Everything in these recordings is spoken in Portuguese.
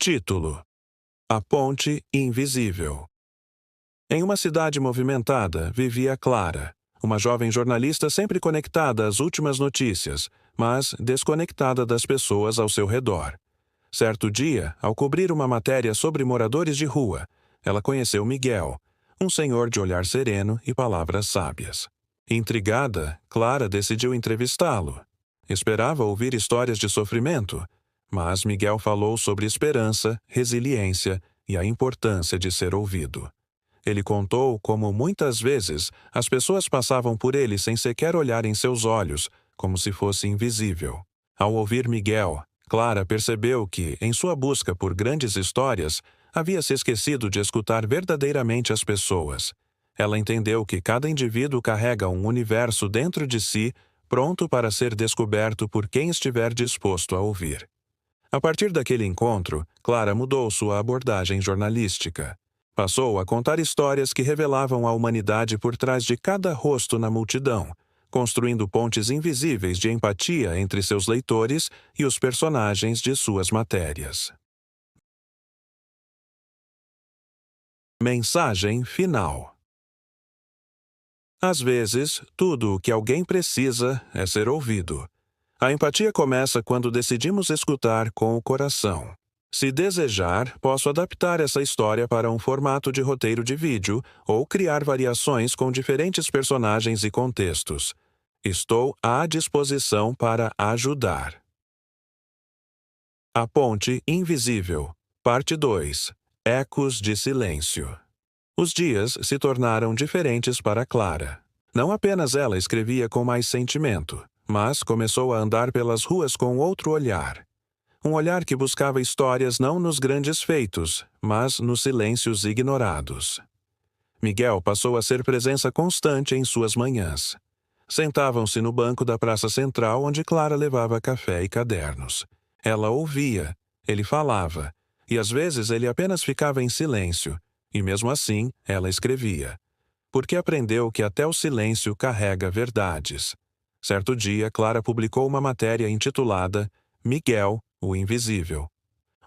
Título: A Ponte Invisível. Em uma cidade movimentada, vivia Clara, uma jovem jornalista sempre conectada às últimas notícias, mas desconectada das pessoas ao seu redor. Certo dia, ao cobrir uma matéria sobre moradores de rua, ela conheceu Miguel, um senhor de olhar sereno e palavras sábias. Intrigada, Clara decidiu entrevistá-lo. Esperava ouvir histórias de sofrimento, mas Miguel falou sobre esperança, resiliência e a importância de ser ouvido. Ele contou como muitas vezes as pessoas passavam por ele sem sequer olhar em seus olhos, como se fosse invisível. Ao ouvir Miguel, Clara percebeu que, em sua busca por grandes histórias, havia se esquecido de escutar verdadeiramente as pessoas. Ela entendeu que cada indivíduo carrega um universo dentro de si, pronto para ser descoberto por quem estiver disposto a ouvir. A partir daquele encontro, Clara mudou sua abordagem jornalística. Passou a contar histórias que revelavam a humanidade por trás de cada rosto na multidão, construindo pontes invisíveis de empatia entre seus leitores e os personagens de suas matérias. Mensagem final. Às vezes, tudo o que alguém precisa é ser ouvido. A empatia começa quando decidimos escutar com o coração. Se desejar, posso adaptar essa história para um formato de roteiro de vídeo ou criar variações com diferentes personagens e contextos. Estou à disposição para ajudar. A Ponte Invisível, Parte 2. Ecos de Silêncio. Os dias se tornaram diferentes para Clara. Não apenas ela escrevia com mais sentimento, mas começou a andar pelas ruas com outro olhar. Um olhar que buscava histórias não nos grandes feitos, mas nos silêncios ignorados. Miguel passou a ser presença constante em suas manhãs. Sentavam-se no banco da praça central onde Clara levava café e cadernos. Ela ouvia, ele falava, e às vezes ele apenas ficava em silêncio, e mesmo assim ela escrevia. Porque aprendeu que até o silêncio carrega verdades. Certo dia, Clara publicou uma matéria intitulada Miguel, o Invisível,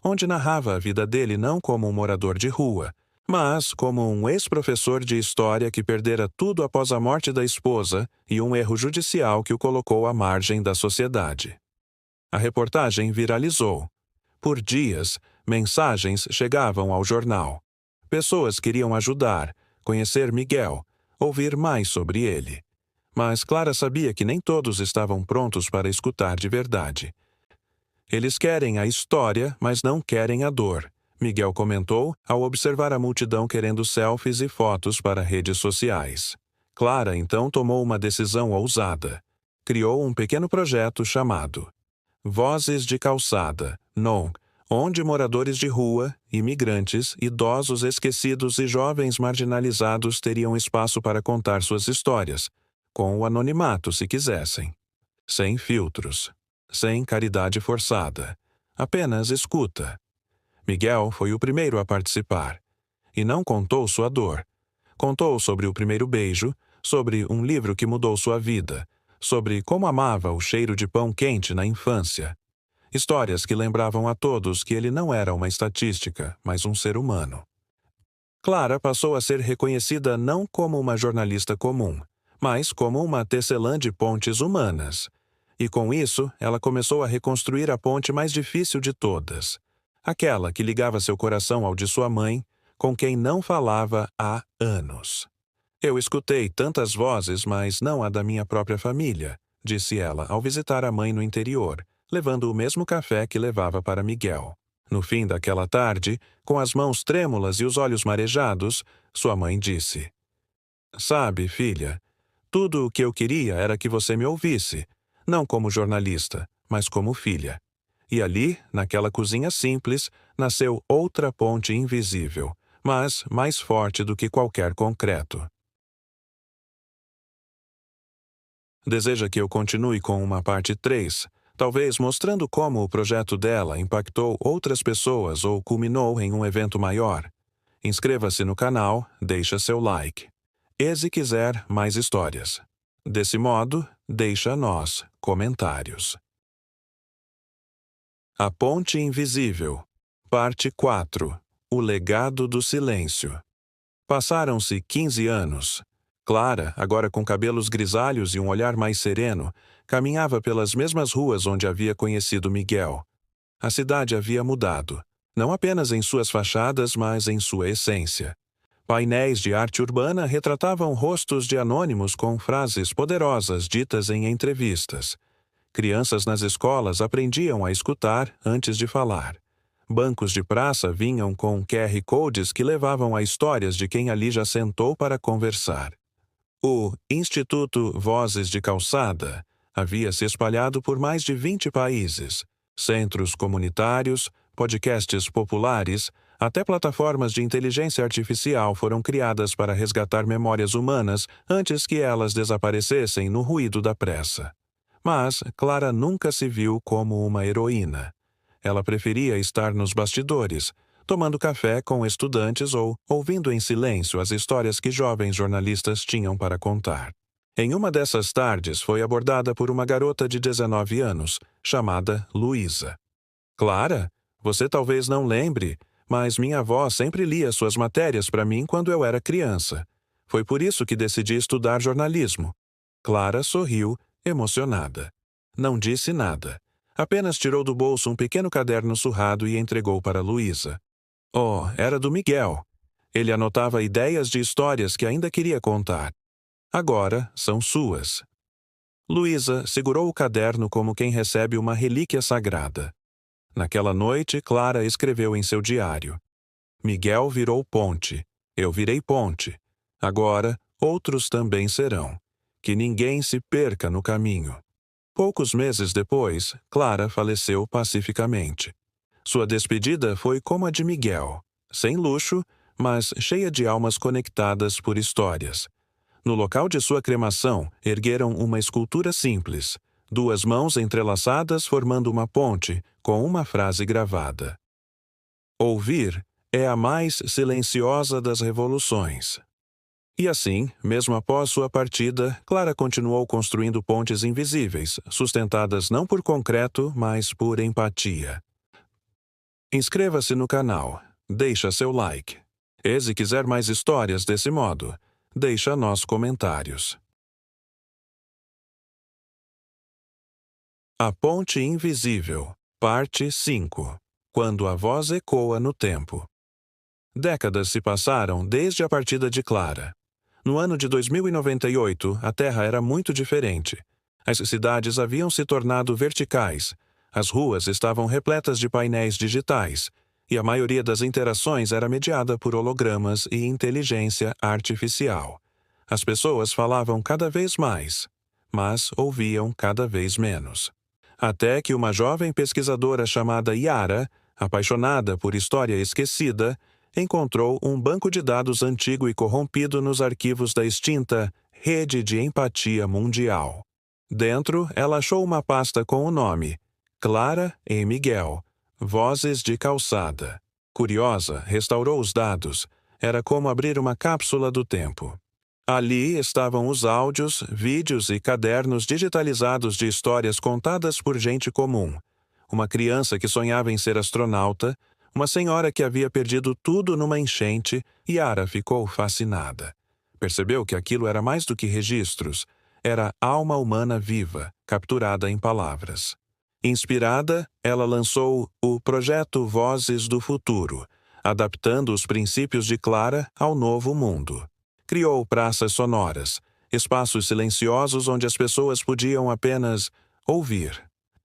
onde narrava a vida dele não como um morador de rua, mas como um ex-professor de história que perdera tudo após a morte da esposa e um erro judicial que o colocou à margem da sociedade. A reportagem viralizou. Por dias, mensagens chegavam ao jornal. Pessoas queriam ajudar, conhecer Miguel, ouvir mais sobre ele. Mas Clara sabia que nem todos estavam prontos para escutar de verdade. Eles querem a história, mas não querem a dor, Miguel comentou ao observar a multidão querendo selfies e fotos para redes sociais. Clara então tomou uma decisão ousada. Criou um pequeno projeto chamado Vozes de Calçada, NON, onde moradores de rua, imigrantes, idosos esquecidos e jovens marginalizados teriam espaço para contar suas histórias, com o anonimato se quisessem. Sem filtros. Sem caridade forçada. Apenas escuta. Miguel foi o primeiro a participar. E não contou sua dor. Contou sobre o primeiro beijo, sobre um livro que mudou sua vida, sobre como amava o cheiro de pão quente na infância. Histórias que lembravam a todos que ele não era uma estatística, mas um ser humano. Clara passou a ser reconhecida não como uma jornalista comum, mas como uma tecelã de pontes humanas. E com isso, ela começou a reconstruir a ponte mais difícil de todas. Aquela que ligava seu coração ao de sua mãe, com quem não falava há anos. Eu escutei tantas vozes, mas não a da minha própria família, disse ela ao visitar a mãe no interior, levando o mesmo café que levava para Miguel. No fim daquela tarde, com as mãos trêmulas e os olhos marejados, sua mãe disse: Sabe, filha, tudo o que eu queria era que você me ouvisse, não como jornalista, mas como filha. E ali, naquela cozinha simples, nasceu outra ponte invisível, mas mais forte do que qualquer concreto. Deseja que eu continue com uma parte 3, talvez mostrando como o projeto dela impactou outras pessoas ou culminou em um evento maior? Inscreva-se no canal, deixa seu like. E se quiser mais histórias. Desse modo, deixa nós comentários. A Ponte Invisível, Parte 4. O legado do silêncio. Passaram-se 15 anos. Clara, agora com cabelos grisalhos e um olhar mais sereno, caminhava pelas mesmas ruas onde havia conhecido Miguel. A cidade havia mudado, não apenas em suas fachadas, mas em sua essência. Painéis de arte urbana retratavam rostos de anônimos com frases poderosas ditas em entrevistas. Crianças nas escolas aprendiam a escutar antes de falar. Bancos de praça vinham com QR Codes que levavam a histórias de quem ali já sentou para conversar. O Instituto Vozes de Calçada havia se espalhado por mais de 20 países. Centros comunitários, podcasts populares, até plataformas de inteligência artificial foram criadas para resgatar memórias humanas antes que elas desaparecessem no ruído da pressa. Mas Clara nunca se viu como uma heroína. Ela preferia estar nos bastidores, tomando café com estudantes ou ouvindo em silêncio as histórias que jovens jornalistas tinham para contar. Em uma dessas tardes foi abordada por uma garota de 19 anos, chamada Luísa. Clara, você talvez não lembre, mas minha avó sempre lia suas matérias para mim quando eu era criança. Foi por isso que decidi estudar jornalismo. Clara sorriu, emocionada. Não disse nada. Apenas tirou do bolso um pequeno caderno surrado e entregou para Luísa. Oh, era do Miguel. Ele anotava ideias de histórias que ainda queria contar. Agora são suas. Luísa segurou o caderno como quem recebe uma relíquia sagrada. Naquela noite, Clara escreveu em seu diário. Miguel virou ponte. Eu virei ponte. Agora, outros também serão. Que ninguém se perca no caminho. Poucos meses depois, Clara faleceu pacificamente. Sua despedida foi como a de Miguel, sem luxo, mas cheia de almas conectadas por histórias. No local de sua cremação, ergueram uma escultura simples, 2 mãos entrelaçadas formando uma ponte, com uma frase gravada. Ouvir é a mais silenciosa das revoluções. E assim, mesmo após sua partida, Clara continuou construindo pontes invisíveis, sustentadas não por concreto, mas por empatia. Inscreva-se no canal, deixa seu like. E se quiser mais histórias desse modo, deixa nos comentários. A Ponte Invisível, Parte 5. Quando a voz ecoa no tempo. Décadas se passaram desde a partida de Clara. No ano de 2098, a Terra era muito diferente. As cidades haviam se tornado verticais, as ruas estavam repletas de painéis digitais, e a maioria das interações era mediada por hologramas e inteligência artificial. As pessoas falavam cada vez mais, mas ouviam cada vez menos. Até que uma jovem pesquisadora chamada Yara, apaixonada por história esquecida, encontrou um banco de dados antigo e corrompido nos arquivos da extinta Rede de Empatia Mundial. Dentro, ela achou uma pasta com o nome Clara e Miguel, Vozes de Calçada. Curiosa, restaurou os dados. Era como abrir uma cápsula do tempo. Ali estavam os áudios, vídeos e cadernos digitalizados de histórias contadas por gente comum. Uma criança que sonhava em ser astronauta, uma senhora que havia perdido tudo numa enchente, e Yara ficou fascinada. Percebeu que aquilo era mais do que registros, era alma humana viva, capturada em palavras. Inspirada, ela lançou o Projeto Vozes do Futuro, adaptando os princípios de Clara ao novo mundo. Criou praças sonoras, espaços silenciosos onde as pessoas podiam apenas ouvir.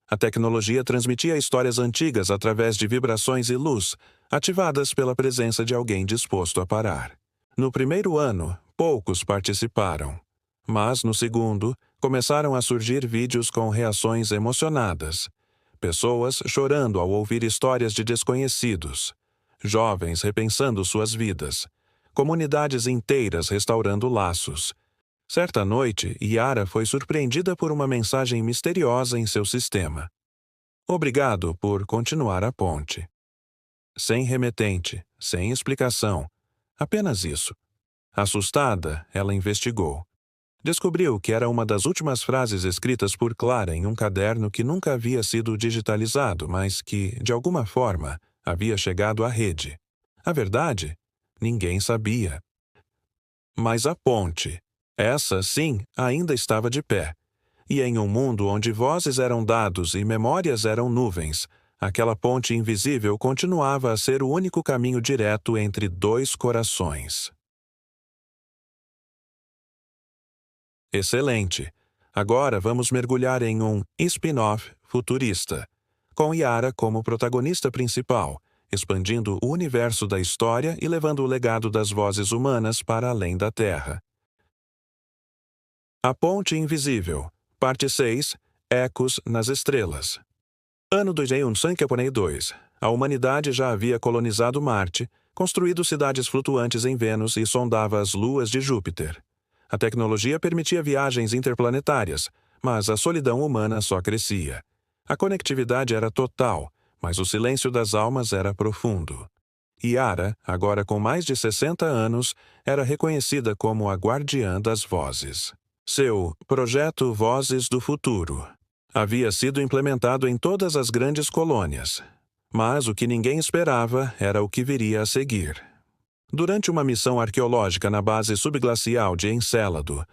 A tecnologia transmitia histórias antigas através de vibrações e luz, ativadas pela presença de alguém disposto a parar. No primeiro ano, poucos participaram. Mas, no segundo, começaram a surgir vídeos com reações emocionadas. Pessoas chorando ao ouvir histórias de desconhecidos. Jovens repensando suas vidas. Comunidades inteiras restaurando laços. Certa noite, Yara foi surpreendida por uma mensagem misteriosa em seu sistema. Obrigado por continuar a ponte. Sem remetente, sem explicação. Apenas isso. Assustada, ela investigou. Descobriu que era uma das últimas frases escritas por Clara em um caderno que nunca havia sido digitalizado, mas que, de alguma forma, havia chegado à rede? A verdade? Ninguém sabia. Mas a ponte, essa sim, ainda estava de pé. E em um mundo onde vozes eram dados e memórias eram nuvens, aquela ponte invisível continuava a ser o único caminho direto entre dois corações. Excelente! Agora vamos mergulhar em um spin-off futurista, com Yara como protagonista principal, expandindo o universo da história e levando o legado das vozes humanas para além da Terra. A Ponte Invisível, Parte 6, Ecos nas Estrelas. Ano 2152. A humanidade já havia colonizado Marte, construído cidades flutuantes em Vênus e sondava as luas de Júpiter. A tecnologia permitia viagens interplanetárias, mas a solidão humana só crescia. A conectividade era total, mas o silêncio das almas era profundo. Yara, agora com mais de 60 anos, era reconhecida como a guardiã das vozes. Seu Projeto Vozes do Futuro havia sido implementado em todas as grandes colônias, mas o que ninguém esperava era o que viria a seguir. Durante uma missão arqueológica na base subglacial de Encélado,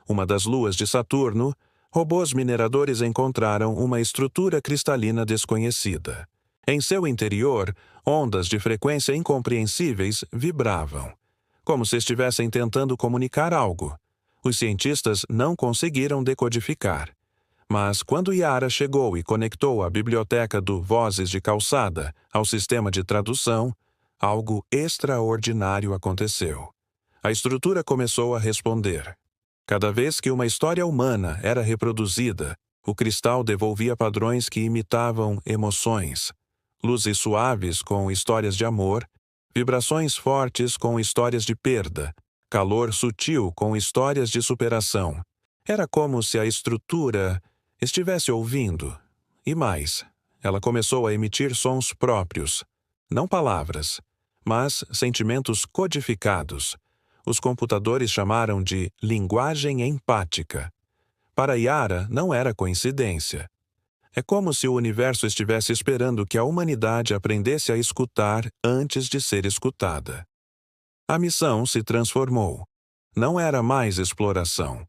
uma das luas de Saturno, robôs mineradores encontraram uma estrutura cristalina desconhecida. Em seu interior, ondas de frequência incompreensíveis vibravam, como se estivessem tentando comunicar algo. Os cientistas não conseguiram decodificar. Mas quando Yara chegou e conectou a biblioteca do Vozes de Calçada ao sistema de tradução, algo extraordinário aconteceu. A estrutura começou a responder. Cada vez que uma história humana era reproduzida, o cristal devolvia padrões que imitavam emoções. Luzes suaves com histórias de amor, vibrações fortes com histórias de perda, calor sutil com histórias de superação. Era como se a estrutura estivesse ouvindo. E mais, ela começou a emitir sons próprios, não palavras, mas sentimentos codificados. Os computadores chamaram de linguagem empática. Para Yara, não era coincidência. É como se o universo estivesse esperando que a humanidade aprendesse a escutar antes de ser escutada. A missão se transformou. Não era mais exploração.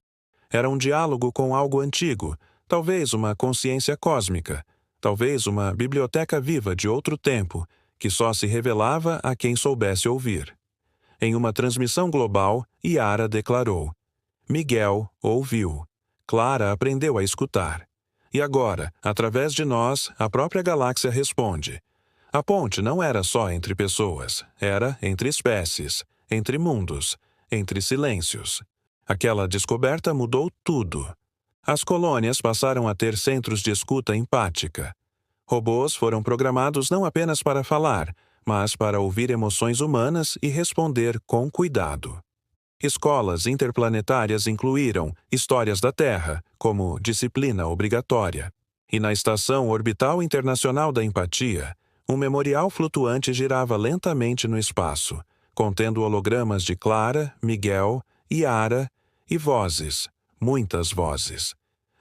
Era um diálogo com algo antigo, talvez uma consciência cósmica, talvez uma biblioteca viva de outro tempo, que só se revelava a quem soubesse ouvir. Em uma transmissão global, Yara declarou: Miguel ouviu. Clara aprendeu a escutar. E agora, através de nós, a própria galáxia responde. A ponte não era só entre pessoas, era entre espécies, entre mundos, entre silêncios. Aquela descoberta mudou tudo. As colônias passaram a ter centros de escuta empática. Robôs foram programados não apenas para falar, mas para ouvir emoções humanas e responder com cuidado. Escolas interplanetárias incluíram Histórias da Terra, como disciplina obrigatória. E na Estação Orbital Internacional da Empatia, um memorial flutuante girava lentamente no espaço, contendo hologramas de Clara, Miguel, Yara e vozes, muitas vozes,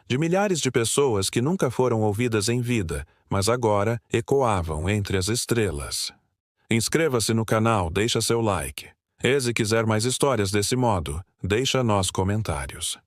de milhares de pessoas que nunca foram ouvidas em vida, mas agora ecoavam entre as estrelas. Inscreva-se no canal, deixa seu like. E se quiser mais histórias desse modo, deixa nos comentários.